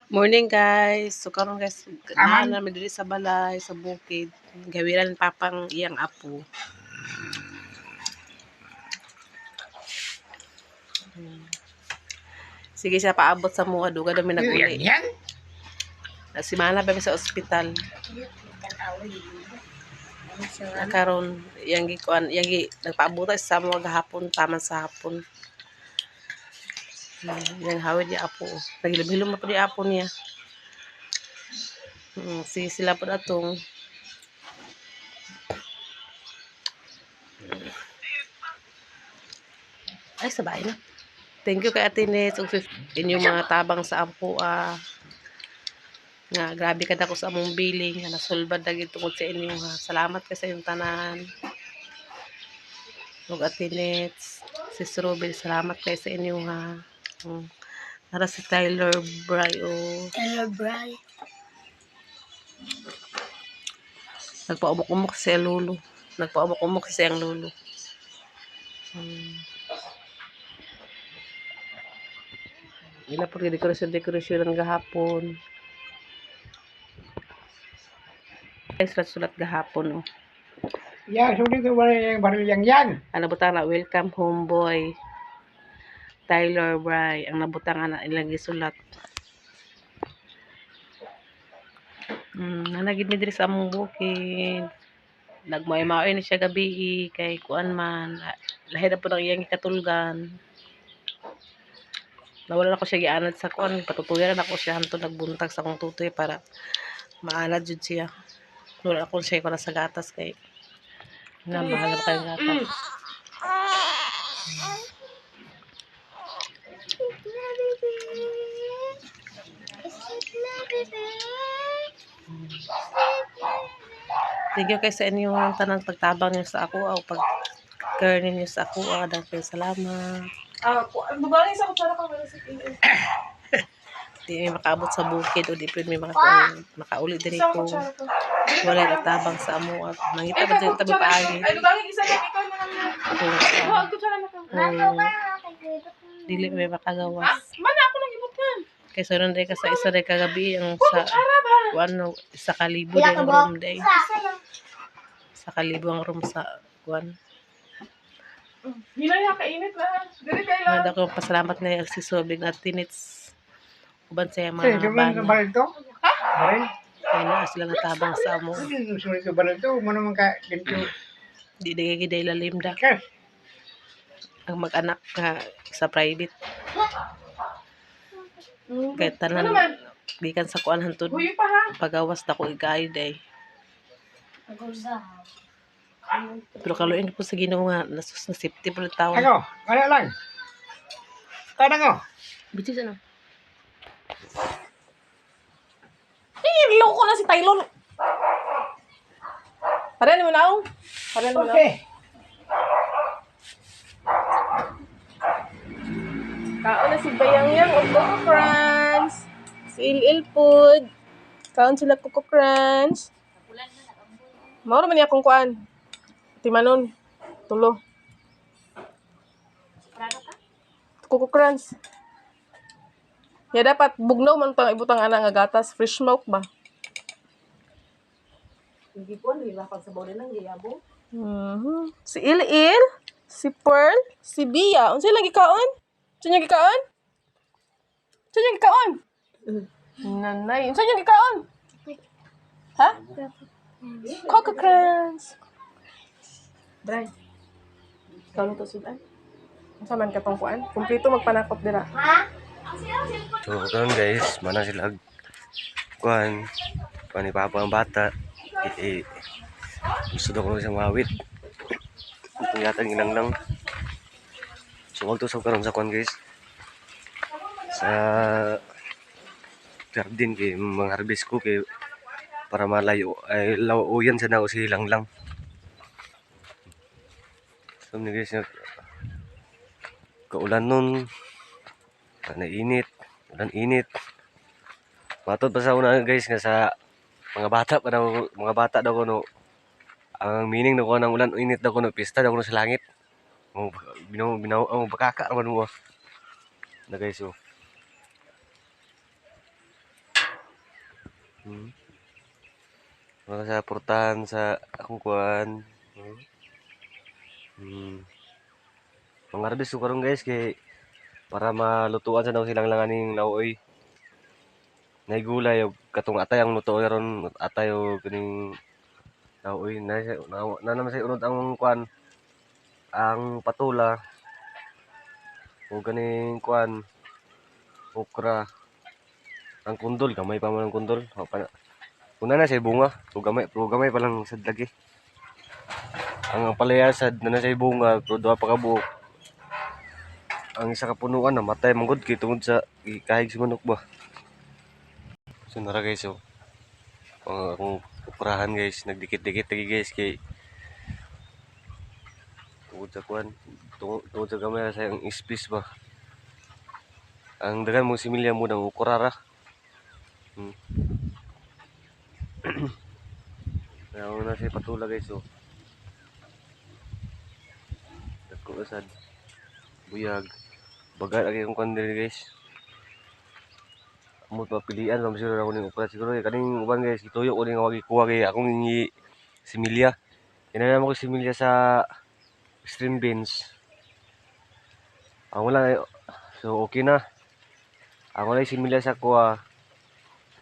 Morning guys. So karon guys, naa namin diri sa balay sa bukid. Gawiran papang iyang apo. Sige siya paabot sa mga duga dami nag-uli. Si Mana pa sa ospital. Karon yang gikuan, yang nagpaabot sa mga gahapon taman sa hapon. Yang hawid niya apo. Nagilom-hilom na po di apo niya. Si sila po atong ay sabay na. Thank you kay Ate Nets ug inyong mga tabang sa ampo nga grabe ka dako sa among billing nga nasulbad na gid tungod sa inyo ha. Salamat kay sa inyong tanan. Ug Ate Nets, Sis Ruby, salamat kay sa inyo ha. Nara si Tyler Bray Tyler Bray. Nagpaumok-umok si Lolo. Nagpaumok-umok si ang Lolo. Ila po dekorasyon gahapon. Ay, sulat gahapon Ya, sulit itu yang baru yang. Ang nabutang na, welcome homeboy. Tyler Bray. Ang nabutang na ilang gisulat. Nanagid mi diri sa among bukid. Nagmay-maoy na siya gabi kay kuan man. Lahi na po ng iyang ikatulgan. Nawala na ko siya gianad sa kuan. Patutuyan na ako siya hanto nagbuntag sa akong tutoy para maanad jud siya. Wala ako siya ko na sa gatas kay nga mahal pa kayong gatas. Thank you kay sa inyong tanang pagtabang niyo sa ako o pag-care ninyo sa ako. Dahil salamat. Babangin sa kutsara ka wala sa tingin. Di may makaabot sa bukid o di pwede may makauli diri ko. Wala natabang sa amo at mangita ba dito tabi paagi. Ay, babangin isa lang ikaw na lang. Huwag kutsara na ka. Dili may makagawas. Mana ako nang ibot kan. Kaysa nun day ka sa isa day kagabi ang sa kuan isa kalibo day ang room day. Sa kalibo ang room sa kuan. Hinay kainit na. Dili kay lang. Nada ko pasalamat na si Sobig at Tinits. Uban sa mga Sulit itu baril itu. Baril. kaya na sila natabang sa amo. Sulit itu baril itu mana mangka gitu. Di day lalim da. Kas. Ang mag-anak nga sa private. Kaya Ano tanan man? gikan sa kuan hantod Huyo pa ha. pagawas na ko i-guide ay. Pero kaluin po sa Ginoo nga nasus na safety po taon. Ako, wala lang. Tanang ko. Biti sa na. Loko na si Tyler. Parehan mo na ako. Parehan mo na. Okay. Kaon na si Bayang-yang o Coco Crunch. Si Il Food. Kaon sila Coco Crunch. Mauro man niya akong kuan. Timanon. Tulo. Coco Crunch. Ya dapat bugnaw man pang ibutang ana nga gatas. Fresh milk ba? Hindi po nila pag sa bawle nang giyabo. Si Il, si Pearl, si Bia. Unsa lagi kaon? Unsa niya gikaon? Unsa niya gikaon? Nanay, unsa niya gikaon? Ha? Coco Crunch. Bray. Ikaw lang to sudan. Unsa man katong kuan? Kumpleto magpanakot dira. So karon guys, mana sila kuan ni papa ang bata. Gusto daw ko sa mawit. Itong yatang inanglang. So wag to sa karon sa kuan guys. Sa garden kay mga harvest ko kay para malayo ay lawuyan sa nao silang lang. So ni guys kaulan nun. Init, ulan init. Matod pa sa una guys nga sa mga bata daw kuno ang meaning daw ko ng ulan init daw kuno pista daw kuno sa langit. Binaw ang bakaka naman mo. Na guys Hmm. Mga sa portahan sa akong kuan. Hmm. Mga rabis ko karon guys kay para malutuan sa daw silang langaning laoy. Nay gulay og katong atay ang luto ron atay og kining laoy na naman sa unod ang kuan ang patula o ganing kuan okra ang kundol gamay pa man ang kundol una na say bunga pero gamay pa lang sad lagi ang palaya sad na say bunga pero duha pa ka buok ang isa ka punuan namatay manggod kay tungod sa kahig si manok ba so nara guys so ang akong okrahan guys nagdikit-dikit lagi guys kay tungod sa kuan tungod sa gamay sa ang space ba ang dagan mong similya mo ng okra ra. Kaya ako na siya patula guys so. Dagko asad. Buyag. Bagat lagi akong kandil guys. Amo papilian lang siguro ako ning okra siguro kaning uban guys gituyo ko ning wagi kuha kay akong ni similya. Kinahanglan mo ko similya sa string beans. Ang wala so okay na. Ang wala similya sa kuha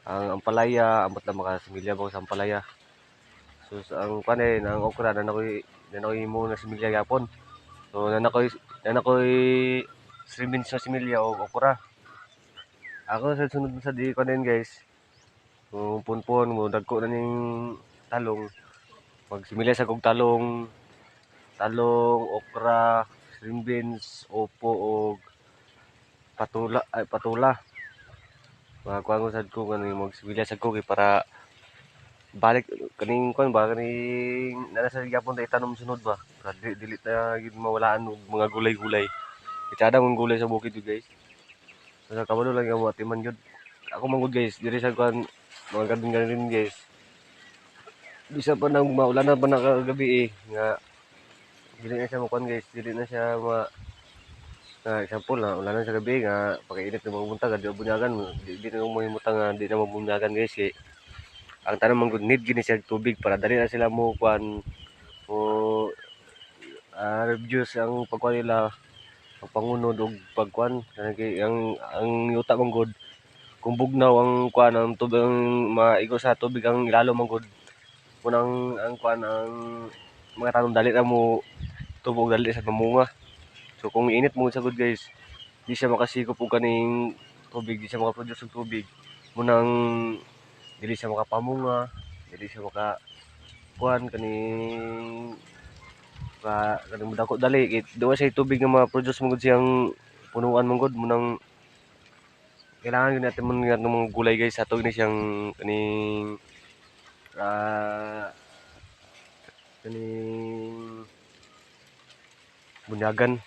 ang ampalaya amot na makasimilya ba ko sa ampalaya. So ang kanin ang okra na nakoy mo na similya yapon. So nanakoy string beans na similya o okra. Ako sa sunod sa di kanin guys. Kung punpon mo dagko na ning talong. Magsimilya sa kog talong, okra, string beans, opo og patula. Kuha ko sad ko kaning magsimilya sa kog para balik kaning kuan ba kaning nana sa gyapon ta itanom sunod ba para dili ta gid mawalaan og mga gulay-gulay itada mong gulay sa bukid yun guys so kabalo lang yung atiman yun ako manggod guys diri sa kuan mga gadin guys bisa pa nang maulan na pa na kagabi nga dili na siya makuan guys dili na siya example na ulan na sa gabi nga pagkainit ng mga buntag di bunyagan di na mo himutang nga di na mabunyagan guys ang tanong man gud need gini siya tubig para dali na sila mo kuan o reduce ang pagkuan nila ang pangunod og pagkuan ang yuta man gud kung bugnaw ang kuan ang tubig ang maigo sa tubig ang ilalo man gud kunang ang kuan ang mga tanom dali na mo tubog dali sa mamunga so kung init mo sa gud guys di siya makasikop og kaning tubig di siya makaproduce og tubig munang dili siya makapamunga dili siya maka kuan kaning kaning dako dali kay duwa siya tubig nga ma-produce mo gud siyang punuan man gud munang kailangan gyud natin mga mga gulay guys ato ni siyang kaning kaning bunyagan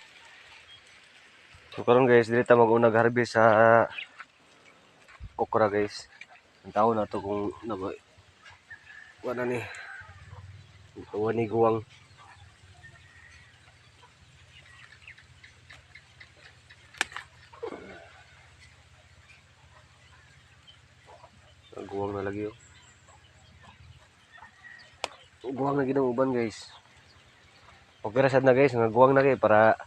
so karon guys dili ta mag-unag harvest sa okra guys ang taon na to kung wala ni guwang guwang na lagi guwang na ginang uban guys okay ra sad na guys nga guwang na kay para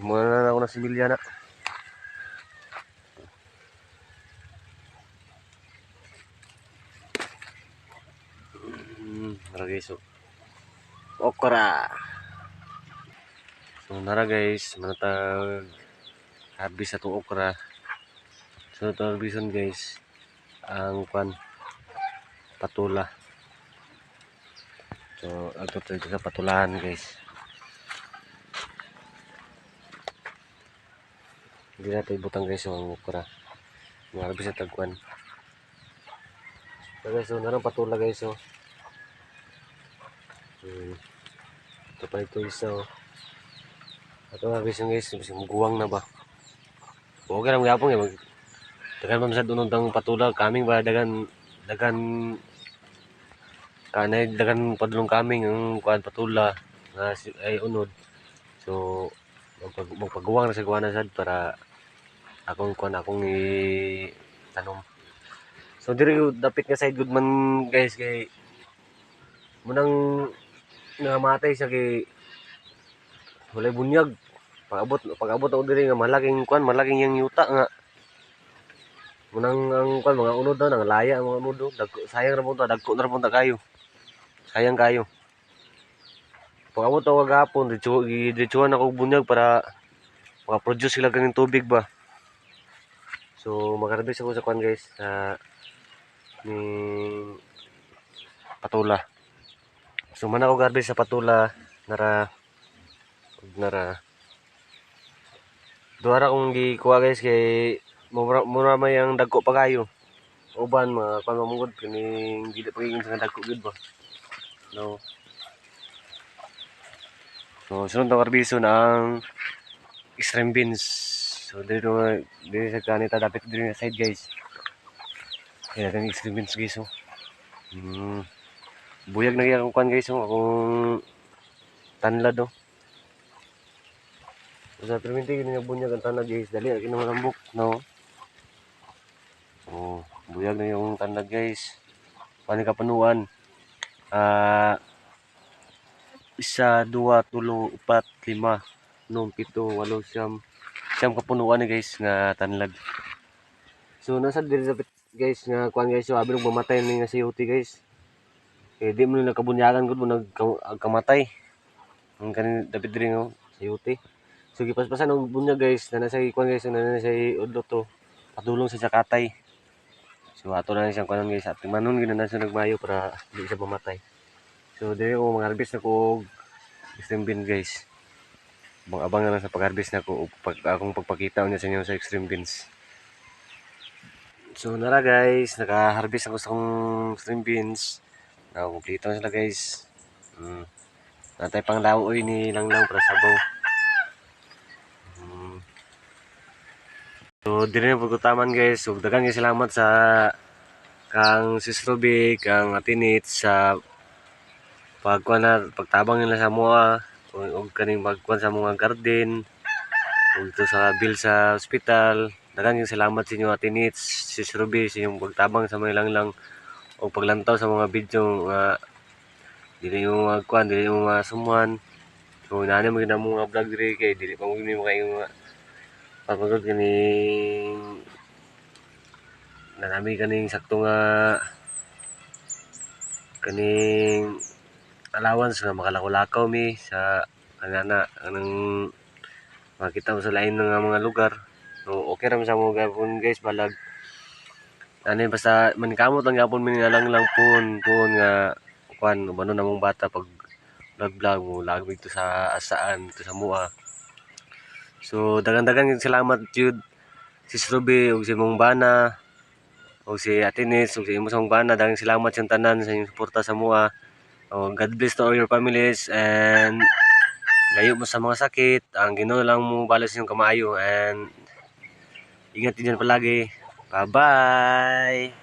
muna na ako na similya na nara guys so okra so nara guys manatag habis sa itong okra so ito harbisan guys ang kwan patula so ato tayo sa patulahan guys hindi natin ibutang guys yung okra mga habis sa tagkwan so guys so narang patula guys so ito pa ito isa ito habis yung guys guwang na ba okay lang yapong dagan pa masad unod ang patula kaming ba dagan kanay dagan padulong kaming ang kuan patula nga ay unod so magpaguwang na sa guwana sad para akong i tanom So diri ko dapit nga side good man guys kay munang nangamatay siya kay walay bunyag. Pag-abot ako diri nga malaking yang yuta nga. Munang ang kwan mga unod daw nang laya ang mga unod daw. Sayang ra punta, dagko na ra punta kayo. Sayang kayo. Pag-abot ako kagahapon, diretsuhan ako og bunyag para maka-produce sila kaning tubig ba. So mag-harvest ako sa kwan guys sa ni patula. So man ako garbage sa patula nara duara kong gikuha guys kay mura may ang dagko pa kayo. Uban mga kwan mamungod kining dili pagiging sa dagko gid ba. No. So sunod na karbiso ng extreme beans. So dito sa kanita dapat dito sa side guys. Kaya natin extreme beans guys oh. Buyag na kaya akong kwan guys oh. Akong tanlad oh. Sa perminti gini nga bunyag ang tanlad guys. Dali ang kinamalambok no. Oh, buyag na yung tanlad guys. Paano kapanuan? 1, 2, 3, 4, 5, 6, 7, 8, 9, 10 kapunuan ni guys nga tanlad. So nasa diri dapat guys nga kuan guys so abi nung mamatay ni nga COT guys. Eh di mo nakabunyagan gud mo nagkamatay. Ang kanin dapat diri nga COT. So gipaspasan og bunya guys na nasa kuan guys na nasa udlo to. Padulong sa sakatay. So ato na siyang kuan guys at manon gid na siya nagmayo para di siya mamatay. So diri ko mag-harvest ako og extreme beans guys. Abang na lang sa pag-harvest nako akong pagpakita unya sa inyo sa extreme beans. So nara guys, naka-harvest ako sa akong extreme beans. Kompleto na sila guys. Natay pang lawoy ni Langlang para sabaw. So diri na pagkutaman guys. So daghang salamat sa kang Sis Ruby, kang Atinit sa pagtabang nila sa mua og kaning pagkuan sa mga garden ug ito sa bill sa ospital. Daghang salamat sa inyo Atinit, Sis Ruby sa inyong pagtabang sa mga Langlang o paglantaw sa mga video nga dili mo magkuan, dili mo masumuan. So inani mo gid mga vlog diri kay dili pa mo kayo nga pagod kaning nanami kaning sakto nga kaning allowance nga makalakaw-lakaw mi sa kanana anang makita mo sa lain nga mga lugar. So okay ra man sa mo gapon guys balag ani basta mankamot lang gapon mi lang pun nga kuan umano namong bata pag vlog mo lagig to sa asaan to sa mua. So dagan-dagan salamat jud Sis Ruby ug si mong bana o si Atinis o si imong bana. Daghang salamat sa tanan sa inyong suporta sa mua. God bless to all your families and layo mo sa mga sakit. Ang Ginoo lang mo balas yung kamaayo and ingat din palagi. Bye-bye!